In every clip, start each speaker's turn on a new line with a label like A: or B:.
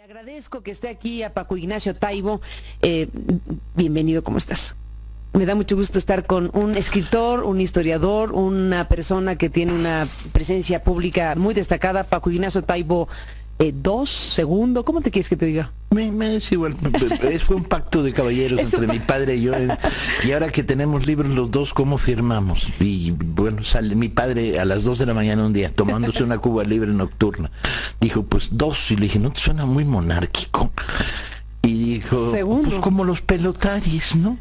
A: Le agradezco que esté aquí a Paco Ignacio Taibo. Bienvenido, ¿cómo estás? Me da mucho gusto estar con un escritor, un historiador, una persona que tiene una presencia pública muy destacada. Paco Ignacio Taibo II, ¿cómo te quieres que te diga?
B: Me es igual, fue un pacto de caballeros entre mi padre y yo, y ahora que tenemos libros los dos, ¿cómo firmamos? Y bueno, sale mi padre a las 2 de la mañana un día, tomándose una Cuba Libre nocturna, dijo, pues 2, y le dije, ¿no te suena muy monárquico? Y dijo,
A: Segundo.
B: pues como los pelotaris, ¿no?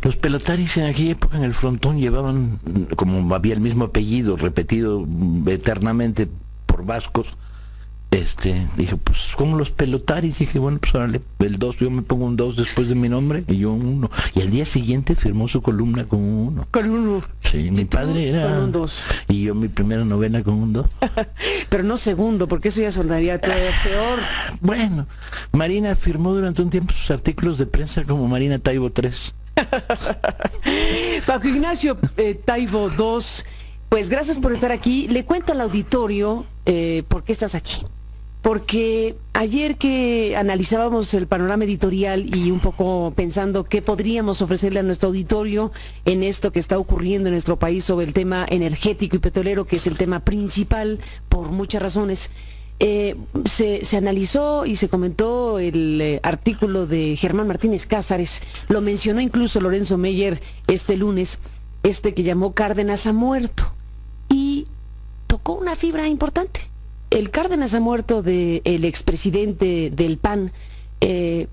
B: Los pelotaris en aquella época en el frontón llevaban, como había el mismo apellido repetido eternamente por vascos, dije, pues como los pelotaris, dije, bueno, pues órale, el 2, yo me pongo un 2 después de mi nombre y yo un 1. Y al día siguiente firmó su columna con un 1.
A: Con un 1.
B: Sí, mi padre era...
A: Con un 2.
B: Y yo mi primera novela con un 2.
A: Pero no segundo, porque eso ya sonaría todavía peor.
B: Bueno, Marina firmó durante un tiempo sus artículos de prensa como Marina Taibo 3.
A: Paco Ignacio Taibo II, pues gracias por estar aquí. Le cuento al auditorio por qué estás aquí. Porque ayer que analizábamos el panorama editorial y un poco pensando qué podríamos ofrecerle a nuestro auditorio en esto que está ocurriendo en nuestro país sobre el tema energético y petrolero, que es el tema principal por muchas razones, se analizó y se comentó el artículo de Germán Martínez Cázares, lo mencionó incluso Lorenzo Meyer este lunes, que llamó Cárdenas ha muerto, y tocó una fibra importante. El Cárdenas ha muerto del expresidente del PAN,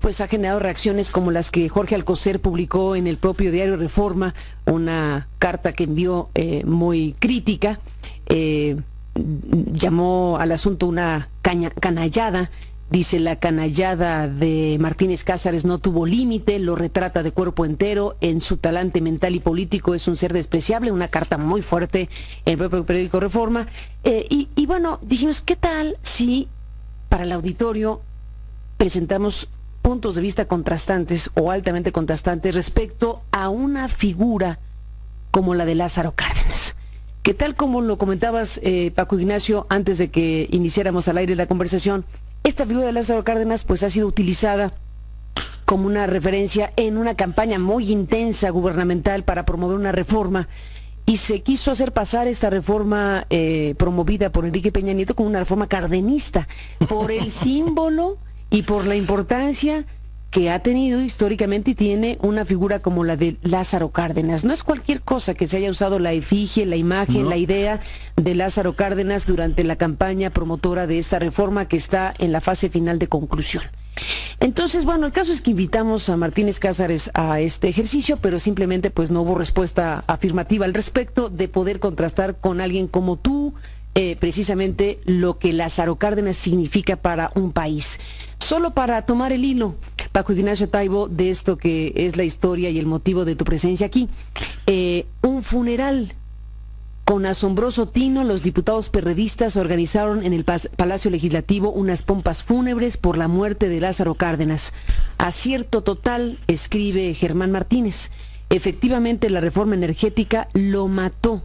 A: pues ha generado reacciones como las que Jorge Alcocer publicó en el propio diario Reforma, una carta que envió muy crítica, llamó al asunto una canallada. Dice, la canallada de Martínez Cázares no tuvo límite, lo retrata de cuerpo entero, en su talante mental y político es un ser despreciable, una carta muy fuerte en el propio periódico Reforma. Y bueno, dijimos, ¿qué tal si para el auditorio presentamos puntos de vista contrastantes o altamente contrastantes respecto a una figura como la de Lázaro Cárdenas? ¿Qué tal como lo comentabas, Paco Ignacio, antes de que iniciáramos al aire la conversación? Esta figura de Lázaro Cárdenas pues ha sido utilizada como una referencia en una campaña muy intensa gubernamental para promover una reforma, y se quiso hacer pasar esta reforma promovida por Enrique Peña Nieto como una reforma cardenista, por el símbolo y por la importancia que ha tenido históricamente y tiene una figura como la de Lázaro Cárdenas. No es cualquier cosa que se haya usado la efigie, la imagen, no, la idea de Lázaro Cárdenas durante la campaña promotora de esta reforma que está en la fase final de conclusión. Entonces, bueno, el caso es que invitamos a Martínez Cázares a este ejercicio, pero simplemente pues no hubo respuesta afirmativa al respecto de poder contrastar con alguien como tú, precisamente lo que Lázaro Cárdenas significa para un país. Solo para tomar el hilo, Paco Ignacio Taibo, de esto que es la historia y el motivo de tu presencia aquí, un funeral con asombroso tino. Los diputados perredistas organizaron en el Palacio Legislativo unas pompas fúnebres por la muerte de Lázaro Cárdenas. Acierto total, escribe Germán Martínez. Efectivamente, la reforma energética lo mató,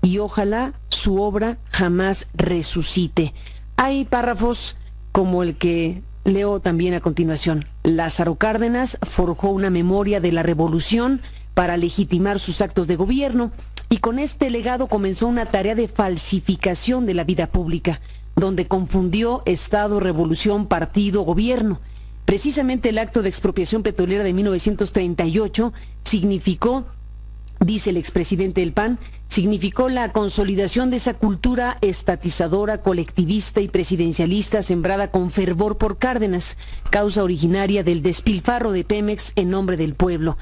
A: y ojalá su obra jamás resucite. Hay párrafos como el que leo también a continuación. Lázaro Cárdenas forjó una memoria de la revolución para legitimar sus actos de gobierno, y con este legado comenzó una tarea de falsificación de la vida pública, donde confundió Estado, revolución, partido, gobierno. Precisamente el acto de expropiación petrolera de 1938 significó, dice el expresidente del PAN, significó la consolidación de esa cultura estatizadora, colectivista y presidencialista sembrada con fervor por Cárdenas, causa originaria del despilfarro de Pemex en nombre del pueblo.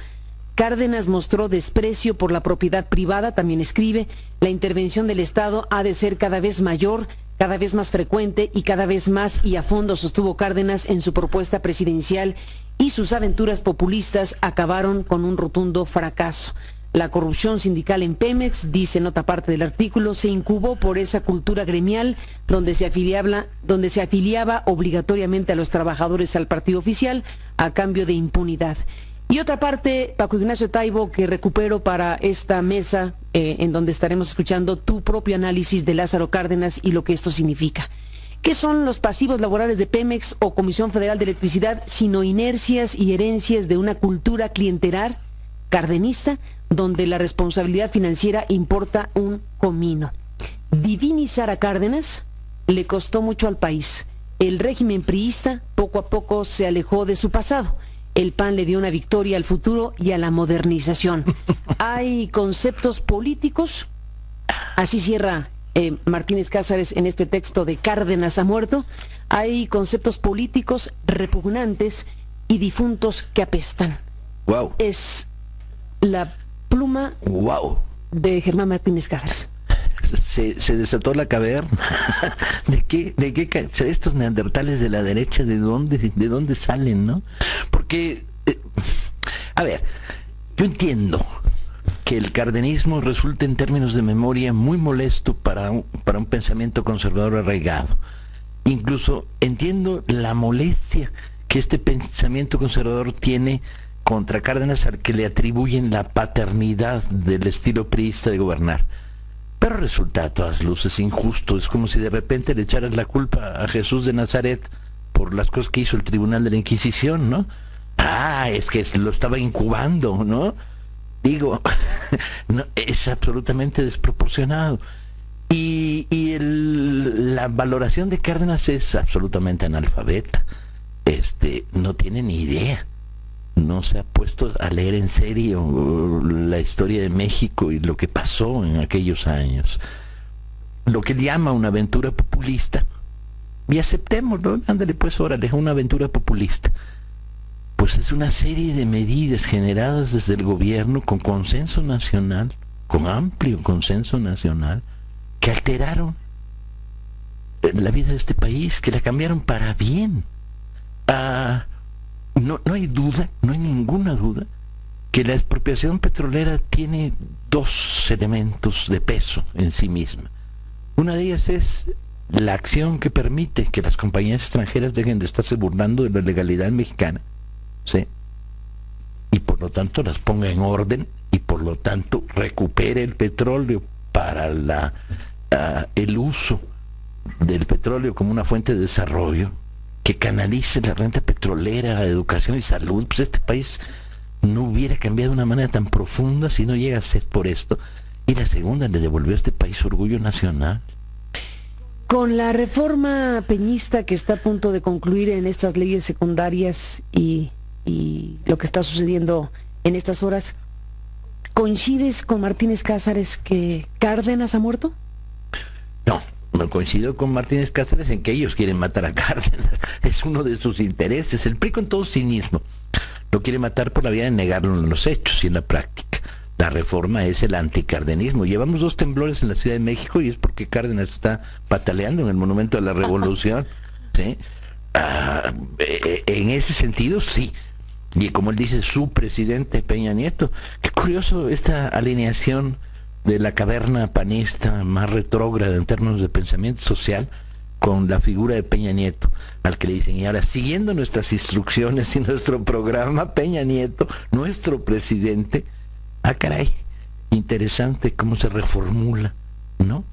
A: Cárdenas mostró desprecio por la propiedad privada, también escribe, la intervención del Estado ha de ser cada vez mayor, cada vez más frecuente y cada vez más y a fondo, sostuvo Cárdenas en su propuesta presidencial, y sus aventuras populistas acabaron con un rotundo fracaso. La corrupción sindical en Pemex, dice en otra parte del artículo, se incubó por esa cultura gremial donde se afiliaba obligatoriamente a los trabajadores al partido oficial a cambio de impunidad. Y otra parte, Paco Ignacio Taibo, que recupero para esta mesa, en donde estaremos escuchando tu propio análisis de Lázaro Cárdenas y lo que esto significa. ¿Qué son los pasivos laborales de Pemex o Comisión Federal de Electricidad, sino inercias y herencias de una cultura clientelar cardenista, donde la responsabilidad financiera importa un comino? Divinizar a Cárdenas le costó mucho al país. El régimen priista poco a poco se alejó de su pasado. El PAN le dio una victoria al futuro y a la modernización. Hay conceptos políticos, así cierra Martínez Cázares en este texto de Cárdenas ha muerto, hay conceptos políticos repugnantes y difuntos que apestan.
B: Wow.
A: Es la pluma de Germán Martínez Cázares.
B: Se desató la caverna. ¿De qué estos neandertales de la derecha, de dónde salen, no? Porque, a ver, yo entiendo que el cardenismo resulta en términos de memoria muy molesto para un pensamiento conservador arraigado. Incluso entiendo la molestia que este pensamiento conservador tiene contra Cárdenas, al que le atribuyen la paternidad del estilo priista de gobernar. Pero resulta a todas luces injusto. Es como si de repente le echaras la culpa a Jesús de Nazaret por las cosas que hizo el Tribunal de la Inquisición, ¿no? Es que lo estaba incubando, ¿no? Digo, no, es absolutamente desproporcionado. Y la valoración de Cárdenas es absolutamente analfabeta. No tiene ni idea. No se ha puesto a leer en serio la historia de México y lo que pasó en aquellos años. Lo que él llama una aventura populista, y aceptémoslo, ándale pues, órale, una aventura populista. Pues es una serie de medidas generadas desde el gobierno con consenso nacional, con amplio consenso nacional, que alteraron la vida de este país, que la cambiaron para bien. No hay duda, no hay ninguna duda, que la expropiación petrolera tiene dos elementos de peso en sí misma. Una de ellas es la acción que permite que las compañías extranjeras dejen de estarse burlando de la legalidad mexicana, ¿sí? Y por lo tanto las ponga en orden y por lo tanto recupere el petróleo para el uso del petróleo como una fuente de desarrollo, que canalice la renta petrolera a educación y salud. Pues este país no hubiera cambiado de una manera tan profunda si no llega a ser por esto. Y la segunda, le devolvió a este país orgullo nacional.
A: Con la reforma peñista que está a punto de concluir en estas leyes secundarias y lo que está sucediendo en estas horas, ¿coincides con Martínez Cázares que Cárdenas ha muerto?
B: No coincido con Martínez Cázares en que ellos quieren matar a Cárdenas. Es uno de sus intereses. El PRI, con todo cinismo, lo quiere matar por la vía de negarlo en los hechos y en la práctica. La reforma es el anticardenismo. Llevamos 2 temblores en la Ciudad de México y es porque Cárdenas está pataleando en el Monumento a la Revolución, ¿sí? En ese sentido, sí. Y como él dice, su presidente Peña Nieto. Qué curioso esta alineación de la caverna panista más retrógrada en términos de pensamiento social, con la figura de Peña Nieto, al que le dicen, y ahora, siguiendo nuestras instrucciones y nuestro programa, Peña Nieto, nuestro presidente. Caray, interesante cómo se reformula, ¿no?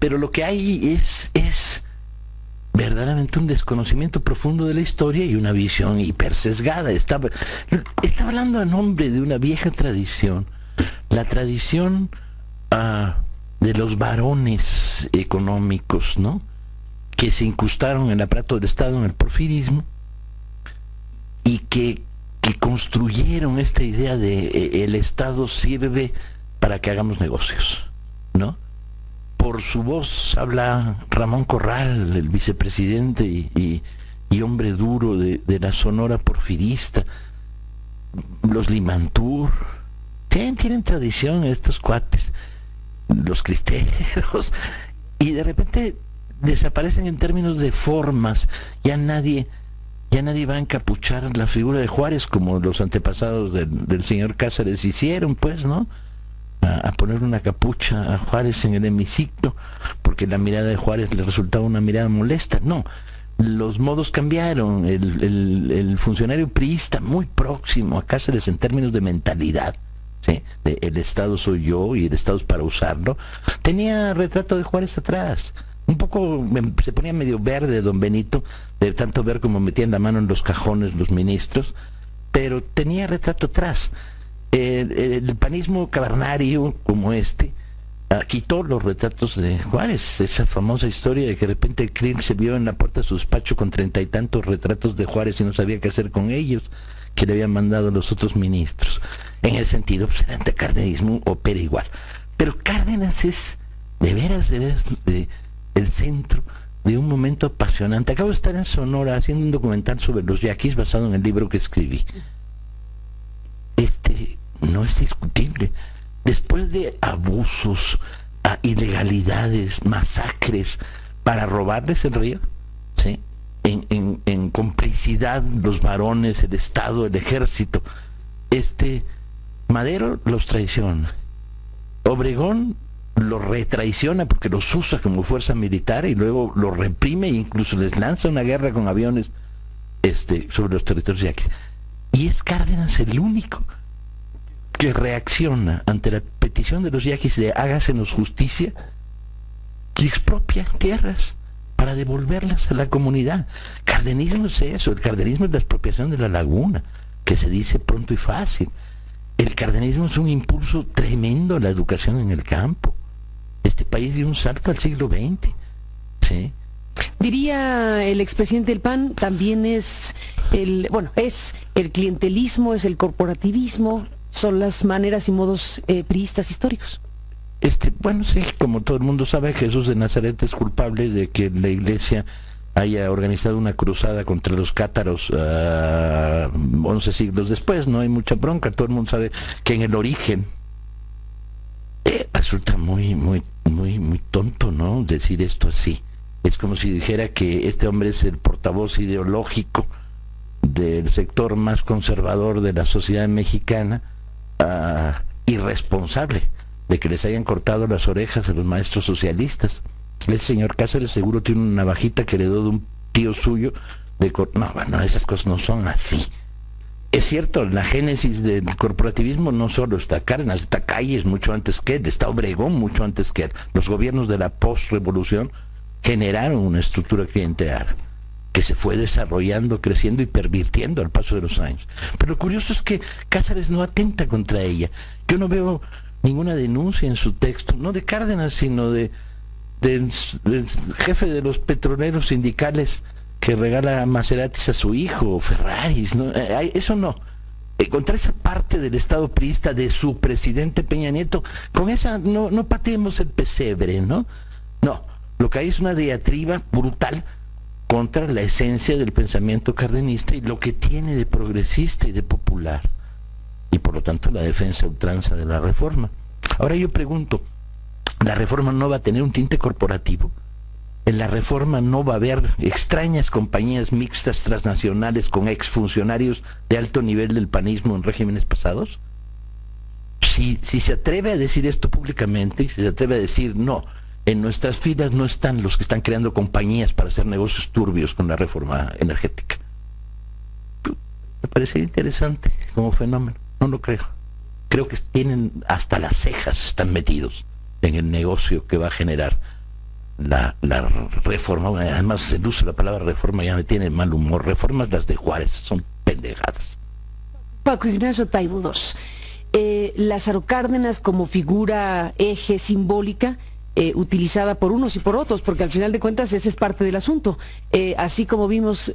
B: Pero lo que hay es verdaderamente un desconocimiento profundo de la historia y una visión hipersesgada. Estaba hablando a nombre de una vieja tradición, la tradición de los varones económicos, ¿no? Que se incrustaron en el aparato del Estado en el porfirismo y que construyeron esta idea de el Estado sirve para que hagamos negocios, ¿no? Por su voz habla Ramón Corral, el vicepresidente y hombre duro de la Sonora porfirista, los Limantur. Tienen tradición estos cuates, los cristeros, y de repente desaparecen en términos de formas. Ya nadie va a encapuchar la figura de Juárez como los antepasados del señor Cázares hicieron, pues, ¿no? A poner una capucha a Juárez en el hemiciclo, porque la mirada de Juárez le resultaba una mirada molesta. No, los modos cambiaron. El funcionario priista muy próximo a Cázares en términos de mentalidad, ¿sí? El Estado soy yo y el Estado es para usarlo, tenía retrato de Juárez atrás. Un poco se ponía medio verde don Benito, de tanto ver cómo metían la mano en los cajones los ministros, pero tenía retrato atrás. El panismo cavernario como este quitó los retratos de Juárez, esa famosa historia de que de repente Krill se vio en la puerta de su despacho con 30 y tantos retratos de Juárez y no sabía qué hacer con ellos, que le habían mandado los otros ministros. En ese sentido, pues, el anticardenismo opera igual. Pero Cárdenas es de veras el centro de un momento apasionante. Acabo de estar en Sonora haciendo un documental sobre los yaquis basado en el libro que escribí. No es discutible. Después de abusos, ilegalidades, masacres, para robarles el río, ¿sí? En complicidad los varones, el Estado, el ejército, Madero los traiciona. Obregón los retraiciona porque los usa como fuerza militar y luego los reprime e incluso les lanza una guerra con aviones sobre los territorios yaquis. Y es Cárdenas el único que reacciona ante la petición de los yaquis de hágasenos justicia, que expropia tierras para devolverlas a la comunidad. Cardenismo es eso, el cardenismo es la expropiación de la laguna, que se dice pronto y fácil. El cardenismo es un impulso tremendo a la educación en el campo. Este país dio un salto al siglo XX, ¿sí?
A: Diría el expresidente del PAN, también es el clientelismo, es el corporativismo, son las maneras y modos priistas históricos.
B: Bueno, sí, como todo el mundo sabe, Jesús de Nazaret es culpable de que la iglesia haya organizado una cruzada contra los cátaros 11 siglos después. No hay mucha bronca, todo el mundo sabe que en el origen resulta muy tonto, ¿no?, decir esto así. Es como si dijera que este hombre es el portavoz ideológico del sector más conservador de la sociedad mexicana, irresponsable de que les hayan cortado las orejas a los maestros socialistas. El señor Cáceres seguro tiene una navajita que heredó de un tío suyo no, bueno, esas cosas no son así. Es cierto, la génesis del corporativismo no solo está Cárdenas, está Calles mucho antes que él, está Obregón mucho antes que él. Los gobiernos de la postrevolución generaron una estructura clientelar que se fue desarrollando, creciendo y pervirtiendo al paso de los años. Pero lo curioso es que Cáceres no atenta contra ella. Yo no veo ninguna denuncia en su texto, no de Cárdenas, sino del jefe de los petroleros sindicales que regala Maseratis a su hijo, Ferraris, ¿no? Eso no. Contra esa parte del Estado priista de su presidente Peña Nieto, con esa no pateemos el pesebre, ¿no? No, lo que hay es una diatriba brutal contra la esencia del pensamiento cardenista y lo que tiene de progresista y de popular, y por lo tanto la defensa a ultranza de la reforma. Ahora yo pregunto, ¿la reforma no va a tener un tinte corporativo? ¿En la reforma no va a haber extrañas compañías mixtas transnacionales con exfuncionarios de alto nivel del panismo en regímenes pasados? Si se atreve a decir esto públicamente, y si se atreve a decir no, en nuestras filas no están los que están creando compañías para hacer negocios turbios con la reforma energética, me parece interesante como fenómeno. No lo creo. Creo que tienen hasta las cejas, están metidos en el negocio que va a generar la reforma. Además el uso de la palabra reforma ya me tiene mal humor. Reformas las de Juárez son pendejadas.
A: Paco Ignacio Taibo II, Lázaro Cárdenas como figura eje simbólica, utilizada por unos y por otros, porque al final de cuentas ese es parte del asunto. Así como vimos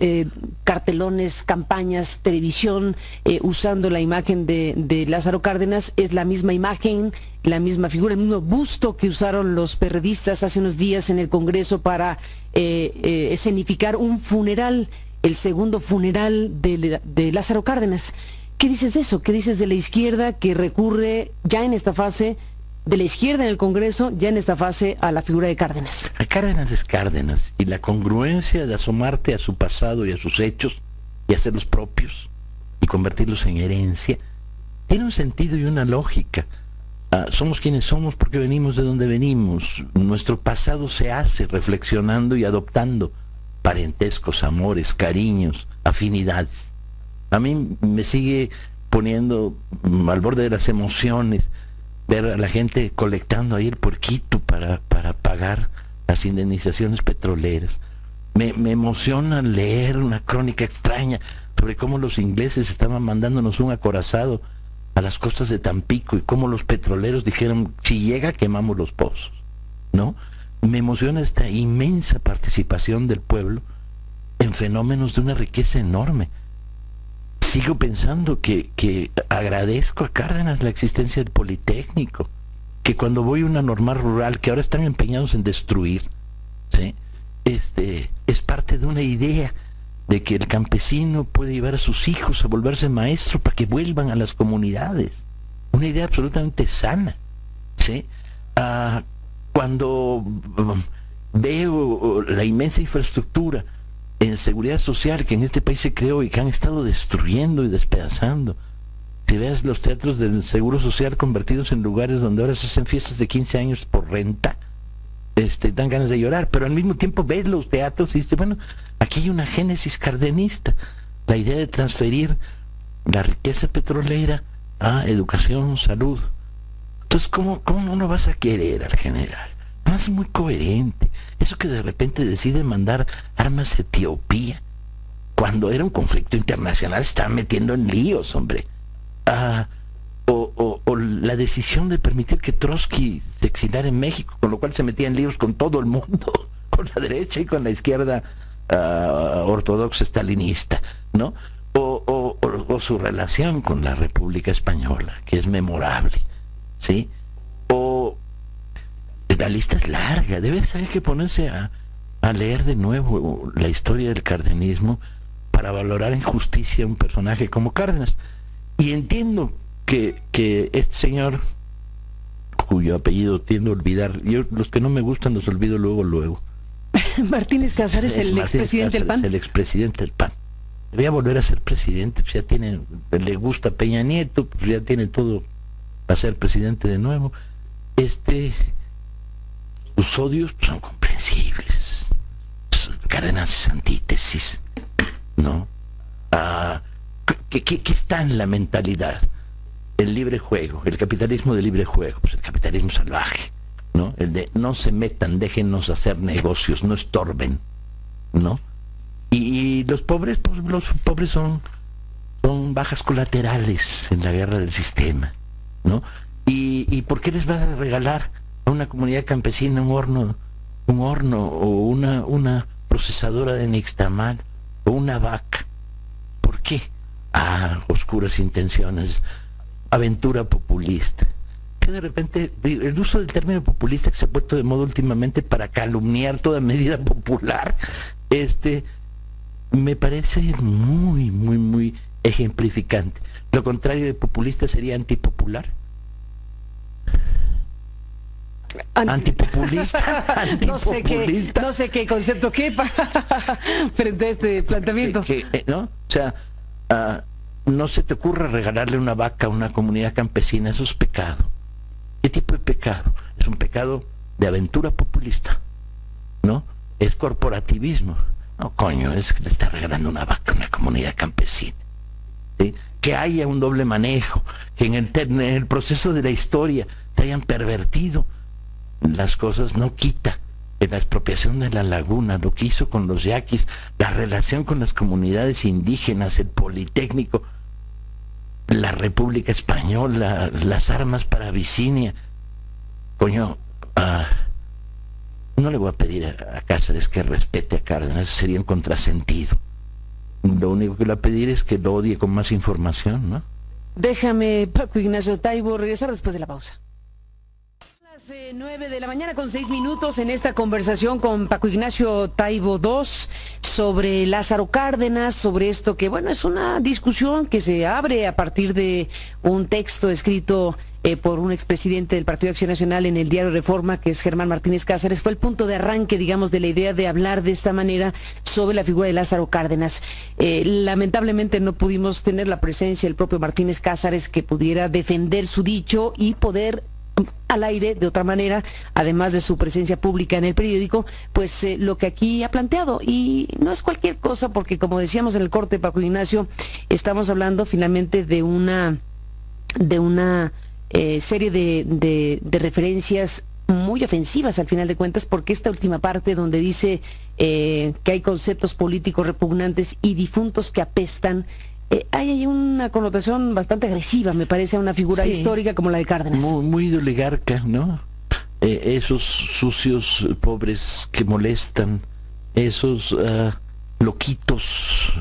A: cartelones, campañas, televisión, usando la imagen de Lázaro Cárdenas, es la misma imagen, la misma figura, el mismo busto que usaron los perredistas hace unos días en el Congreso para escenificar un funeral, el segundo funeral de Lázaro Cárdenas. ¿Qué dices de eso? ¿Qué dices de la izquierda que recurre ya en esta fase, de la izquierda en el Congreso, ya en esta fase, a la figura de Cárdenas?
B: A Cárdenas es Cárdenas, y la congruencia de asomarte a su pasado y a sus hechos y hacerlos propios y convertirlos en herencia tiene un sentido y una lógica. Somos quienes somos porque venimos de donde venimos. Nuestro pasado se hace reflexionando y adoptando parentescos, amores, cariños, afinidades. A mí me sigue poniendo al borde de las emociones ver a la gente colectando ahí el puerquito para pagar las indemnizaciones petroleras. Me emociona leer una crónica extraña sobre cómo los ingleses estaban mandándonos un acorazado a las costas de Tampico y cómo los petroleros dijeron, si llega quemamos los pozos, ¿no? Me emociona esta inmensa participación del pueblo en fenómenos de una riqueza enorme. Sigo pensando que agradezco a Cárdenas la existencia del Politécnico, que cuando voy a una normal rural que ahora están empeñados en destruir, ¿sí? Es parte de una idea de que el campesino puede llevar a sus hijos a volverse maestro para que vuelvan a las comunidades. Una idea absolutamente sana, ¿sí? Cuando veo la inmensa infraestructura en seguridad social que en este país se creó y que han estado destruyendo y despedazando. Si ves los teatros del Seguro Social convertidos en lugares donde ahora se hacen fiestas de 15 años por renta, dan ganas de llorar, pero al mismo tiempo ves los teatros y dices, bueno, aquí hay una génesis cardenista, la idea de transferir la riqueza petrolera a educación, salud. Entonces, ¿cómo no vas a querer al general? No es muy coherente. Eso que de repente decide mandar armas a Etiopía, cuando era un conflicto internacional, se estaba metiendo en líos, hombre. O la decisión de permitir que Trotsky se exilara en México, con lo cual se metía en líos con todo el mundo, con la derecha y con la izquierda ortodoxa stalinista, ¿no? O su relación con la República Española, que es memorable, ¿sí? La lista es larga, debes haber que ponerse a leer de nuevo la historia del cardenismo para valorar en justicia un personaje como Cárdenas. Y entiendo que este señor, cuyo apellido tiendo a olvidar, yo los que no me gustan los olvido luego.
A: Martínez Cázares, el expresidente del PAN.
B: El expresidente del PAN. Debía volver a ser presidente, pues ya le gusta Peña Nieto, pues ya tiene todo para ser presidente de nuevo. Sus odios son comprensibles. Cárdenas es antítesis, ¿no? ¿Qué está en la mentalidad? El libre juego, el capitalismo de libre juego, pues el capitalismo salvaje, ¿no? El de no se metan, déjennos hacer negocios, no estorben, ¿no? Y los pobres, pues los pobres son bajas colaterales en la guerra del sistema, ¿no? ¿Y por qué les vas a regalar a una comunidad campesina un horno o una procesadora de nixtamal o una vaca? ¿Por qué? Oscuras intenciones, aventura populista. Que de repente el uso del término populista que se ha puesto de moda últimamente para calumniar toda medida popular, me parece muy, muy, muy ejemplificante. Lo contrario de populista sería antipopular. Antipopulista.
A: No sé qué concepto quepa frente a este planteamiento.
B: ¿No? O sea, no se te ocurra regalarle una vaca a una comunidad campesina, eso es pecado. ¿Qué tipo de pecado? Es un pecado de aventura populista, ¿no? Es corporativismo. No, coño, es que le está regalando una vaca a una comunidad campesina, ¿sí? Que haya un doble manejo, que en el proceso de la historia se hayan pervertido las cosas, no quita que la expropiación de la laguna, lo que hizo con los yaquis, la relación con las comunidades indígenas, el Politécnico, la República Española, las armas para Abisinia. Coño, no le voy a pedir a Cáceres que respete a Cárdenas, sería un contrasentido. Lo único que le voy a pedir es que lo odie con más información, ¿no?
A: Déjame, Paco Ignacio Taibo, regresar después de la pausa. 9 de la mañana con 6 minutos en esta conversación con Paco Ignacio Taibo II sobre Lázaro Cárdenas, sobre esto que, bueno, es una discusión que se abre a partir de un texto escrito por un expresidente del Partido de Acción Nacional en el diario Reforma, que es Germán Martínez Cázares. Fue el punto de arranque, digamos, de la idea de hablar de esta manera sobre la figura de Lázaro Cárdenas. Lamentablemente no pudimos tener la presencia del propio Martínez Cázares que pudiera defender su dicho y poder al aire de otra manera, además de su presencia pública en el periódico, pues lo que aquí ha planteado, y no es cualquier cosa, porque como decíamos en el corte, Paco Ignacio, estamos hablando finalmente de una serie de referencias muy ofensivas al final de cuentas, porque esta última parte donde dice que hay conceptos políticos repugnantes y difuntos que apestan, hay ahí una connotación bastante agresiva, me parece, a una figura histórica como la de Cárdenas.
B: Muy de oligarca, ¿no? Esos sucios pobres que molestan, esos loquitos,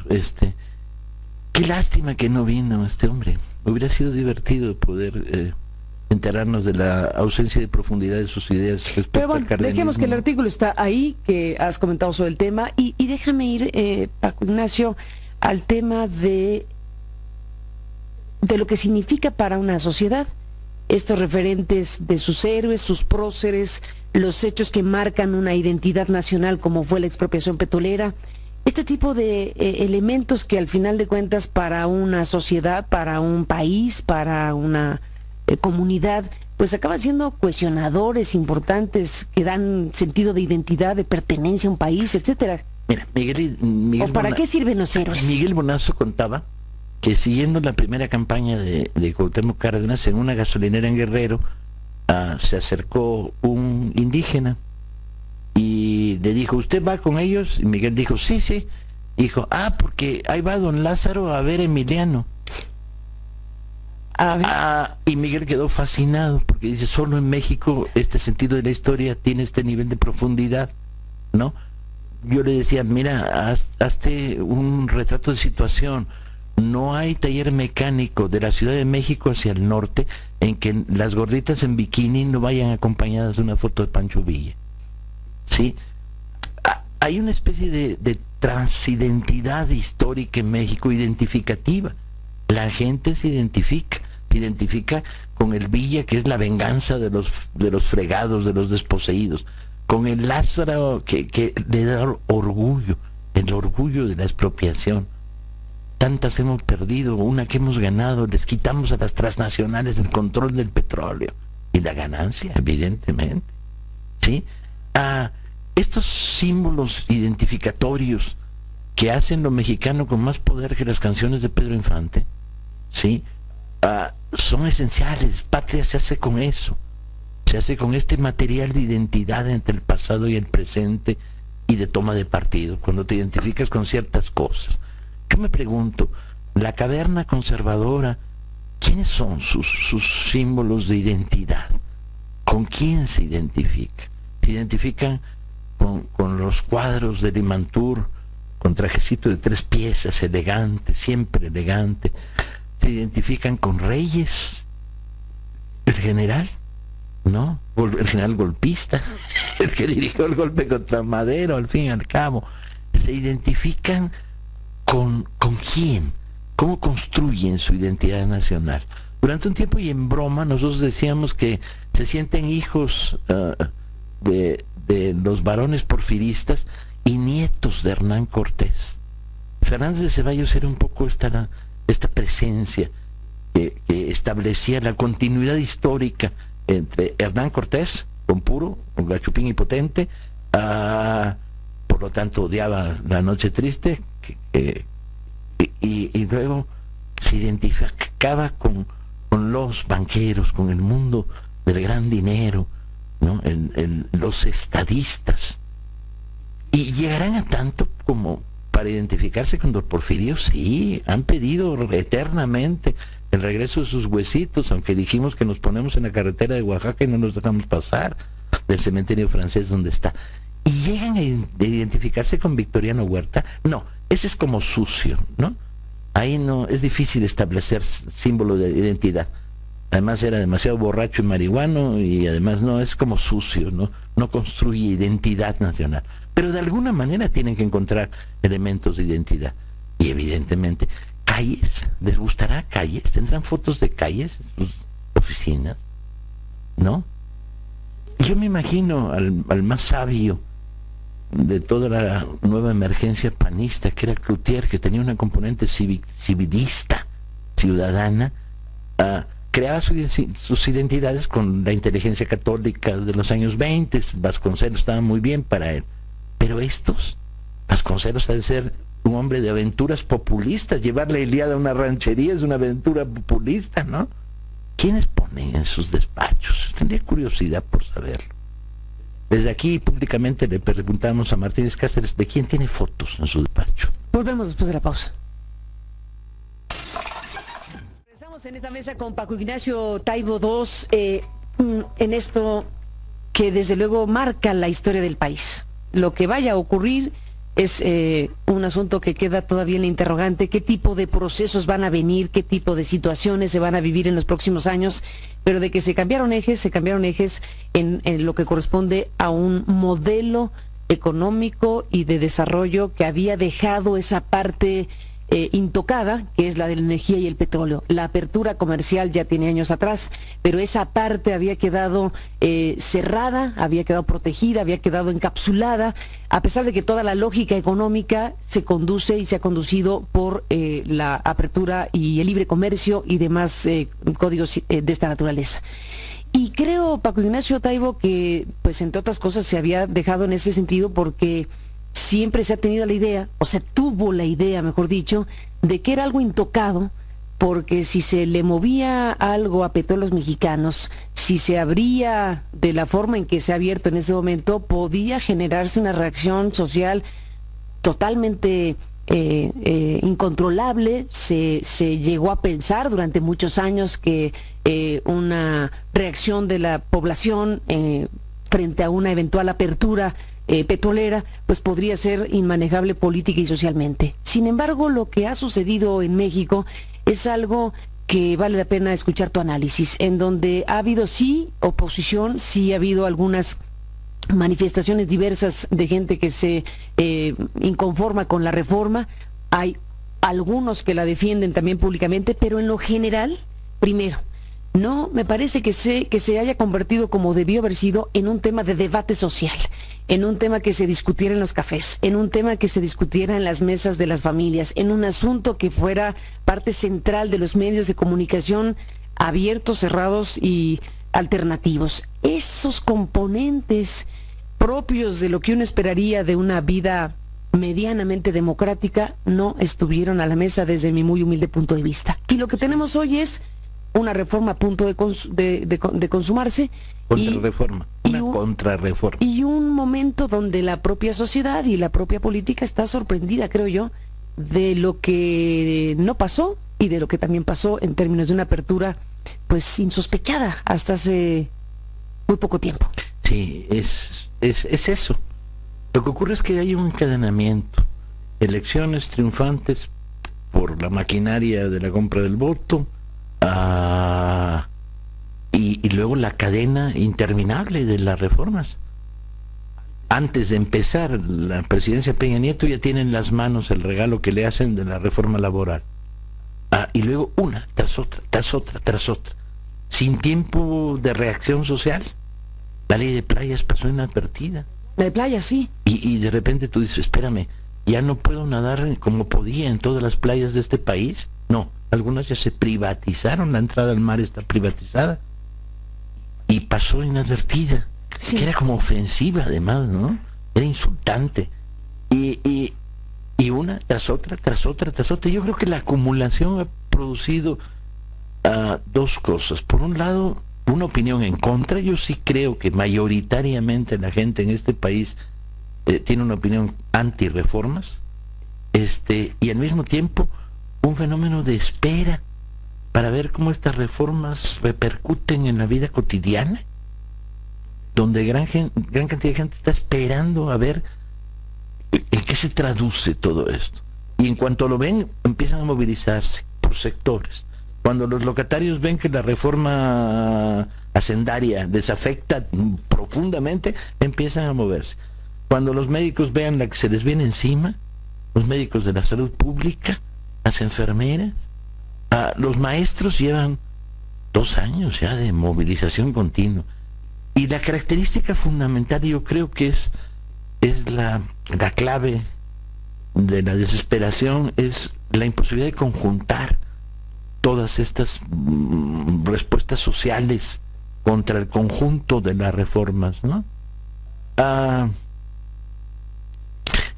B: qué lástima que no vino este hombre. Hubiera sido divertido poder enterarnos de la ausencia de profundidad de sus ideas respecto
A: Pero bueno,
B: al cardenismo.
A: dejemos que el artículo está ahí, que has comentado sobre el tema, y déjame ir, Paco Ignacio, al tema de lo que significa para una sociedad estos referentes de sus héroes, sus próceres, los hechos que marcan una identidad nacional como fue la expropiación petrolera, este tipo de elementos que al final de cuentas para una sociedad, para un país, para una comunidad, pues acaban siendo cohesionadores importantes que dan sentido de identidad, de pertenencia a un país, etcétera.
B: Mira, Miguel
A: ¿O para qué sirven los héroes?
B: Miguel Bonazo contaba que siguiendo la primera campaña de Cuauhtémoc Cárdenas, en una gasolinera en Guerrero, se acercó un indígena y le dijo, ¿usted va con ellos? Y Miguel dijo, sí. Dijo, porque ahí va don Lázaro a ver a Emiliano. Y Miguel quedó fascinado, porque dice, solo en México este sentido de la historia tiene este nivel de profundidad, ¿no? Yo le decía, mira, hazte un retrato de situación. No hay taller mecánico de la Ciudad de México hacia el norte en que las gorditas en bikini no vayan acompañadas de una foto de Pancho Villa. ¿Sí? Hay una especie de transidentidad histórica en México identificativa. La gente se identifica con el Villa, que es la venganza de los fregados, de los desposeídos, con el Lázaro que le da orgullo, el orgullo de la expropiación. Tantas hemos perdido, una que hemos ganado, les quitamos a las transnacionales el control del petróleo y la ganancia, evidentemente. ¿Sí? Estos símbolos identificatorios que hacen lo mexicano con más poder que las canciones de Pedro Infante, ¿sí? Son esenciales. Patria se hace con eso, se hace con este material de identidad entre el pasado y el presente y de toma de partido, cuando te identificas con ciertas cosas. Yo me pregunto, la caverna conservadora, ¿quiénes son sus símbolos de identidad? ¿Con quién se identifica? Se identifican con los cuadros de Limantur, con trajecito de 3 piezas, elegante, siempre elegante. Se identifican con Reyes, el general, ¿no? El general golpista, el que dirigió el golpe contra Madero, al fin y al cabo. Se identifican ¿con quién? ¿Cómo construyen su identidad nacional? Durante un tiempo y en broma nosotros decíamos que se sienten hijos de los varones porfiristas y nietos de Hernán Cortés. Fernández de Ceballos era un poco esta presencia que establecía la continuidad histórica entre Hernán Cortés, con Puro, con Gachupín y Potente, por lo tanto odiaba La Noche Triste, y luego se identificaba con los banqueros, con el mundo del gran dinero, ¿no? Los estadistas. Y llegarán a tanto como para identificarse con don Porfirio. Sí, han pedido eternamente el regreso de sus huesitos, aunque dijimos que nos ponemos en la carretera de Oaxaca y no nos dejamos pasar del cementerio francés donde está. Y llegan a identificarse con Victoriano Huerta. No, ese es como sucio, ¿no? Ahí no, es difícil establecer símbolo de identidad. Además era demasiado borracho y marihuano, y además no, es como sucio, no construye identidad nacional. Pero de alguna manera tienen que encontrar elementos de identidad. Y evidentemente, calles, ¿les gustará calles? ¿Tendrán fotos de calles en sus oficinas? ¿No? Yo me imagino al más sabio de toda la nueva emergencia panista, que era Cloutier, que tenía una componente civilista, ciudadana, creaba sus identidades con la inteligencia católica de los años 20. Vasconcelos estaba muy bien para él, pero Vasconcelos ha de ser un hombre de aventuras populistas. Llevar la Ilíada a una ranchería es una aventura populista, ¿no? ¿Quiénes ponen en sus despachos? Tendría curiosidad por saberlo. Desde aquí públicamente le preguntamos a Martínez Cáceres de quién tiene fotos en su despacho.
A: Volvemos después de la pausa. Estamos en esta mesa con Paco Ignacio Taibo II, en esto que desde luego marca la historia del país. Lo que vaya a ocurrir es un asunto que queda todavía en la interrogante: qué tipo de procesos van a venir, qué tipo de situaciones se van a vivir en los próximos años, pero de que se cambiaron ejes en lo que corresponde a un modelo económico y de desarrollo que había dejado esa parte intocada, que es la de la energía y el petróleo. La apertura comercial ya tiene años atrás, pero esa parte había quedado cerrada, había quedado protegida, había quedado encapsulada, a pesar de que toda la lógica económica se conduce y se ha conducido por la apertura y el libre comercio y demás códigos de esta naturaleza. Y creo, Paco Ignacio Taibo, que pues entre otras cosas se había dejado en ese sentido porque siempre se ha tenido la idea, o se tuvo la idea, mejor dicho, de que era algo intocado, porque si se le movía algo a Petróleos Mexicanos, si se abría de la forma en que se ha abierto en ese momento, podía generarse una reacción social totalmente incontrolable. Se llegó a pensar durante muchos años que una reacción de la población frente a una eventual apertura petrolera, pues podría ser inmanejable política y socialmente. Sin embargo, lo que ha sucedido en México es algo que vale la pena escuchar tu análisis, en donde ha habido sí oposición, sí ha habido algunas manifestaciones diversas de gente que se inconforma con la reforma, hay algunos que la defienden también públicamente, pero en lo general, primero, no me parece que se haya convertido, como debió haber sido, en un tema de debate social, en un tema que se discutiera en los cafés, en un tema que se discutiera en las mesas de las familias, en un asunto que fuera parte central de los medios de comunicación abiertos, cerrados y alternativos. Esos componentes propios de lo que uno esperaría de una vida medianamente democrática no estuvieron a la mesa desde mi muy humilde punto de vista. Y lo que tenemos hoy es una reforma a punto de consumarse.
B: Contrarreforma, contrarreforma.
A: Y un momento donde la propia sociedad y la propia política está sorprendida, creo yo, de lo que no pasó y de lo que también pasó en términos de una apertura pues insospechada hasta hace muy poco tiempo.
B: Sí, es eso. Lo que ocurre es que hay un encadenamiento. Elecciones triunfantes por la maquinaria de la compra del voto, y luego la cadena interminable de las reformas. Antes de empezar la presidencia Peña Nieto ya tienen en las manos el regalo que le hacen de la reforma laboral. Y luego una tras otra, tras otra, tras otra, sin tiempo de reacción social. La ley de playas pasó inadvertida.
A: La de playas, sí.
B: Y de repente tú dices, espérame, ya no puedo nadar como podía en todas las playas de este país. No, algunas ya se privatizaron, la entrada al mar está privatizada. Y pasó inadvertida. Sí. Que era como ofensiva además, ¿no? Era insultante. Y una tras otra, tras otra, tras otra. Yo creo que la acumulación ha producido dos cosas. Por un lado, una opinión en contra. Yo sí creo que mayoritariamente la gente en este país tiene una opinión anti-reformas. Y al mismo tiempo un fenómeno de espera para ver cómo estas reformas repercuten en la vida cotidiana, donde gran cantidad de gente está esperando a ver en qué se traduce todo esto. Y en cuanto lo ven, empiezan a movilizarse por sectores. Cuando los locatarios ven que la reforma hacendaria les afecta profundamente, empiezan a moverse. Cuando los médicos vean la que se les viene encima, los médicos de la salud pública, las enfermeras, los maestros llevan 2 años ya de movilización continua. Y la característica fundamental, yo creo que es la clave de la desesperación, es la imposibilidad de conjuntar todas estas respuestas sociales contra el conjunto de las reformas, ¿no?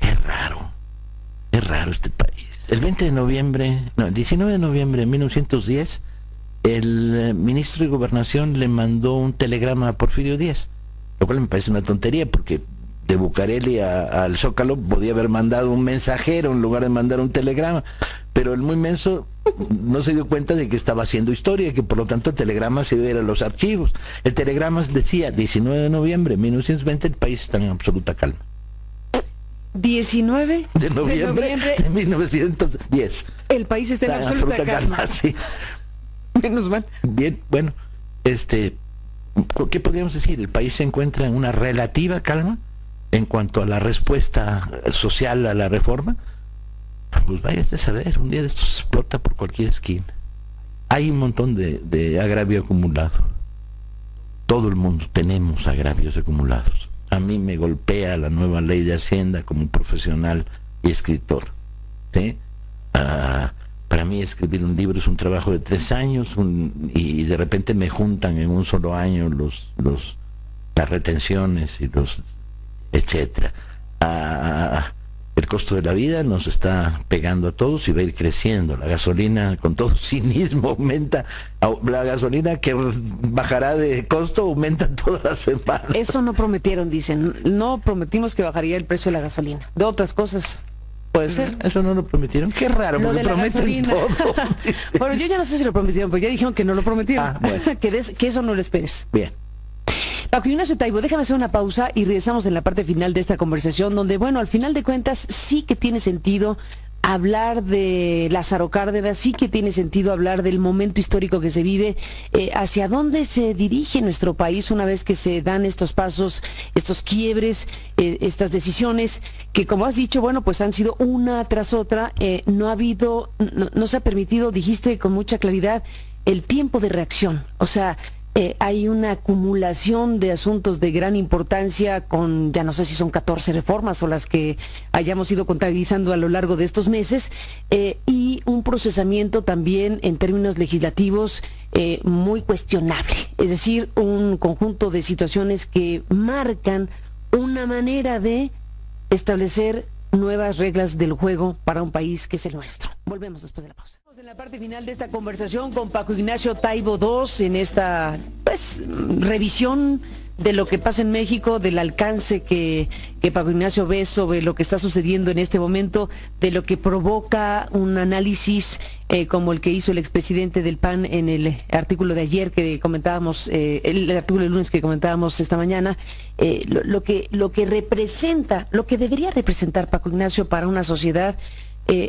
B: Es raro este país. El 19 de noviembre de 1910, el ministro de Gobernación le mandó un telegrama a Porfirio Díaz lo cual me parece una tontería, porque de Bucareli al Zócalo podía haber mandado un mensajero en lugar de mandar un telegrama, pero el muy menso no se dio cuenta de que estaba haciendo historia y que por lo tanto el telegrama se iba a ir a los archivos. El telegrama decía 19 de noviembre de 1920, el país está en absoluta calma.
A: 19
B: de noviembre de 1910.
A: El país está en absoluta calma.
B: Sí.
A: Menos mal.
B: Bien, bueno, ¿qué podríamos decir? El país se encuentra en una relativa calma en cuanto a la respuesta social a la reforma. Pues vaya a saber, un día de estos explota por cualquier esquina. Hay un montón de agravio acumulado. Todo el mundo tenemos agravios acumulados. A mí me golpea la nueva ley de Hacienda como profesional y escritor, ¿sí? Para mí escribir un libro es un trabajo de 3 años y de repente me juntan en un solo año las retenciones y los etcétera. El costo de la vida nos está pegando a todos y va a ir creciendo. La gasolina, con todo cinismo, aumenta. La gasolina que bajará de costo aumenta todas las semanas.
A: Eso no prometieron, dicen. No prometimos que bajaría el precio de la gasolina. De otras cosas puede ser.
B: Eso no lo prometieron. Qué raro,
A: lo
B: porque prometen todo.
A: Bueno, yo ya no sé si lo prometieron, pero ya dijeron que no lo prometieron.
B: Bueno.
A: que eso no lo esperes.
B: Bien.
A: Paco Ignacio Taibo, déjame hacer una pausa y regresamos en la parte final de esta conversación, donde, bueno, al final de cuentas sí que tiene sentido hablar de Lázaro Cárdenas, sí que tiene sentido hablar del momento histórico que se vive, hacia dónde se dirige nuestro país una vez que se dan estos pasos, estos quiebres, estas decisiones que, como has dicho, bueno, pues han sido una tras otra. No se ha permitido, dijiste con mucha claridad, el tiempo de reacción. O sea, hay una acumulación de asuntos de gran importancia con, ya no sé si son 14 reformas o las que hayamos ido contabilizando a lo largo de estos meses, y un procesamiento también en términos legislativos muy cuestionable. Es decir, un conjunto de situaciones que marcan una manera de establecer nuevas reglas del juego para un país que es el nuestro. Volvemos después de la pausa. En la parte final de esta conversación con Paco Ignacio Taibo II, en esta revisión de lo que pasa en México, del alcance que Paco Ignacio ve sobre lo que está sucediendo en este momento, de lo que provoca un análisis como el que hizo el expresidente del PAN en el artículo de ayer que comentábamos, el artículo del lunes que comentábamos esta mañana, lo que representa, lo que debería representar Paco Ignacio para una sociedad,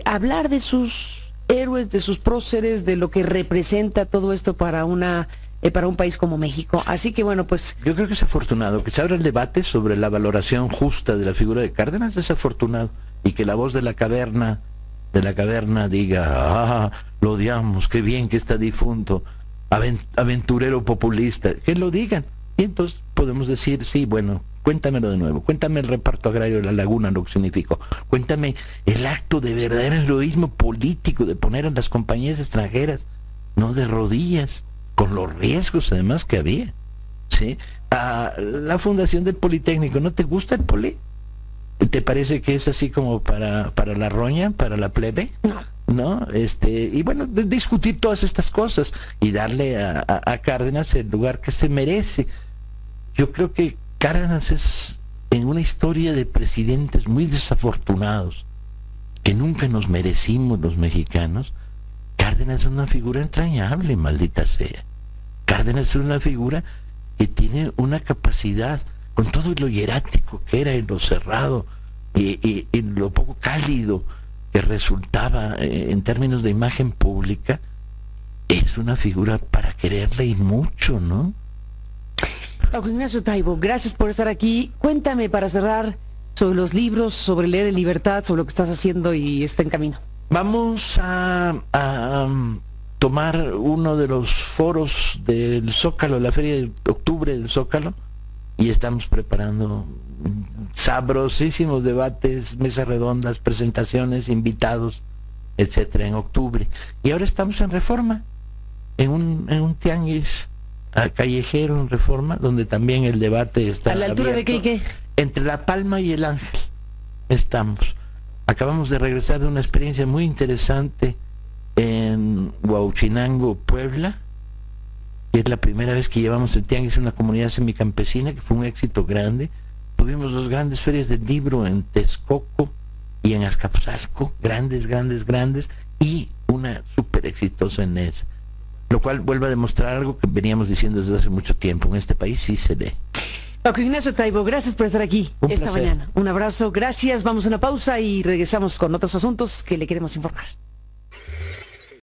A: hablar de sus héroes, de sus próceres, de lo que representa todo esto para un país como México. Así que bueno, pues
B: yo creo que es afortunado que se abra el debate sobre la valoración justa de la figura de Cárdenas. Es afortunado, y que la voz de la caverna diga: lo odiamos, qué bien que está difunto, aventurero populista, que lo digan, y entonces podemos decir: sí, bueno, cuéntamelo de nuevo, cuéntame el reparto agrario de La Laguna, lo que significó, cuéntame el acto de verdadero heroísmo político de poner a las compañías extranjeras, no de rodillas, con los riesgos además que había, ¿sí? La fundación del Politécnico, ¿no te gusta el Poli? ¿Te parece que es así como para la roña, para la plebe? ¿No? Y bueno, discutir todas estas cosas y darle a Cárdenas el lugar que se merece. Yo creo que Cárdenas es, en una historia de presidentes muy desafortunados, que nunca nos merecimos los mexicanos, Cárdenas es una figura entrañable, maldita sea. Cárdenas es una figura que tiene una capacidad, con todo lo hierático que era, y lo cerrado, y lo poco cálido que resultaba en términos de imagen pública, es una figura para quererle y mucho, ¿no?
A: Paco Ignacio Taibo, gracias por estar aquí. Cuéntame, para cerrar, sobre los libros, sobre Leer en Libertad, sobre lo que estás haciendo y está en camino.
B: Vamos a tomar uno de los foros del Zócalo, la feria de octubre del Zócalo, y estamos preparando sabrosísimos debates, mesas redondas, presentaciones, invitados, etcétera, en octubre. Y ahora estamos en Reforma, en un tianguis callejero en Reforma, donde también el debate está
A: a la altura
B: abierto.
A: de qué.
B: Entre La Palma y El Ángel estamos. Acabamos de regresar de una experiencia muy interesante en Huauchinango, Puebla, que es la primera vez que llevamos el tianguis a una comunidad semicampesina, que fue un éxito grande. Tuvimos 2 grandes ferias del libro en Texcoco y en Azcapotzalco, grandes, y una súper exitosa en ES. Lo cual vuelve a demostrar algo que veníamos diciendo desde hace mucho tiempo: en este país sí se lee.
A: Paco Ignacio Taibo, gracias por estar aquí esta mañana. Un abrazo, gracias. Vamos a una pausa y regresamos con otros asuntos que le queremos informar.